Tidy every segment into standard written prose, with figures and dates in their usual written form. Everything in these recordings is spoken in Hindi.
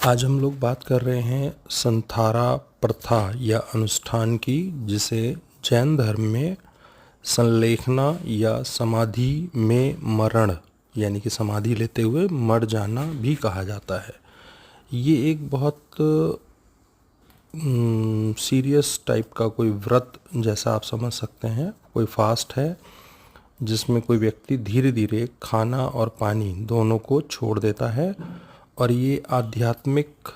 आज हम लोग बात कर रहे हैं संथारा प्रथा या अनुष्ठान की, जिसे जैन धर्म में संलेखना या समाधि में मरण यानी कि समाधि लेते हुए मर जाना भी कहा जाता है। ये एक बहुत सीरियस टाइप का कोई व्रत जैसा आप समझ सकते हैं, कोई फास्ट है जिसमें कोई व्यक्ति धीरे धीरे खाना और पानी दोनों को छोड़ देता है और ये आध्यात्मिक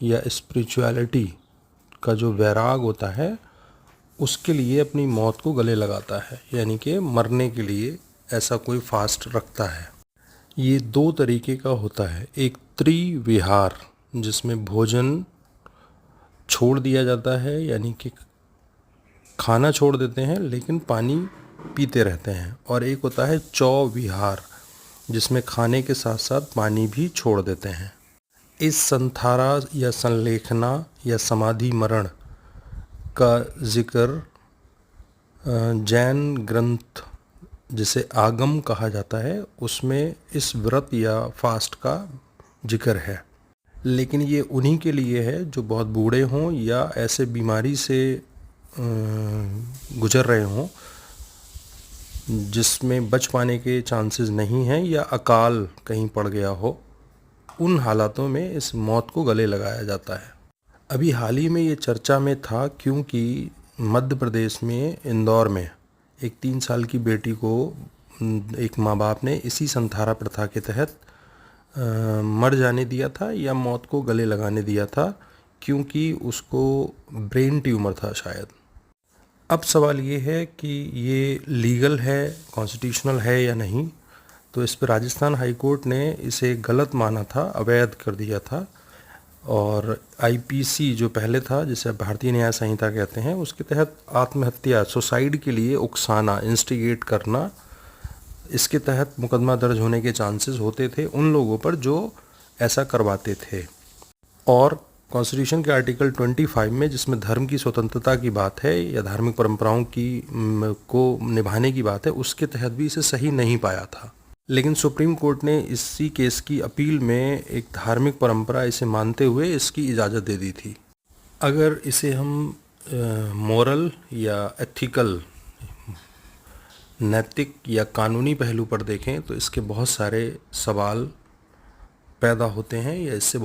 या स्पिरिचुअलिटी का जो वैराग होता है उसके लिए अपनी मौत को गले लगाता है, यानी कि मरने के लिए ऐसा कोई फास्ट रखता है। ये दो तरीके का होता है, एक त्रिविहार जिसमें भोजन छोड़ दिया जाता है यानी कि खाना छोड़ देते हैं लेकिन पानी पीते रहते हैं, और एक होता है चौविहार जिसमें खाने के साथ साथ पानी भी छोड़ देते हैं। इस संथारा या संलेखना या समाधि मरण का जिक्र जैन ग्रंथ जिसे आगम कहा जाता है उसमें इस व्रत या फास्ट का जिक्र है, लेकिन ये उन्हीं के लिए है जो बहुत बूढ़े हों या ऐसे बीमारी से गुजर रहे हों जिसमें बच पाने के चांसेस नहीं हैं या अकाल कहीं पड़ गया हो। उन हालातों में इस मौत को गले लगाया जाता है। अभी हाल ही में ये चर्चा में था क्योंकि मध्य प्रदेश में इंदौर में एक 3 साल की बेटी को एक माँ बाप ने इसी संथारा प्रथा के तहत मर जाने दिया था या मौत को गले लगाने दिया था, क्योंकि उसको ब्रेन ट्यूमर था शायद। अब सवाल ये है कि ये लीगल है, कॉन्स्टिट्यूशनल है या नहीं। तो इस पर राजस्थान हाई कोर्ट ने इसे गलत माना था, अवैध कर दिया था, और आईपीसी जो पहले था जिसे भारतीय न्याय संहिता कहते हैं उसके तहत आत्महत्या, सुसाइड के लिए उकसाना, इंस्टिगेट करना, इसके तहत मुकदमा दर्ज होने के चांसेस होते थे उन लोगों पर जो ऐसा करवाते थे। और कॉन्स्टिट्यूशन के आर्टिकल 25 में जिसमें धर्म की स्वतंत्रता की बात है या धार्मिक परंपराओं की को निभाने की बात है, उसके तहत भी इसे सही नहीं पाया था। लेकिन सुप्रीम कोर्ट ने इसी केस की अपील में एक धार्मिक परंपरा इसे मानते हुए इसकी इजाज़त दे दी थी। अगर इसे हम मोरल या एथिकल, नैतिक या कानूनी पहलू पर देखें तो इसके बहुत सारे सवाल पैदा होते हैं या इससे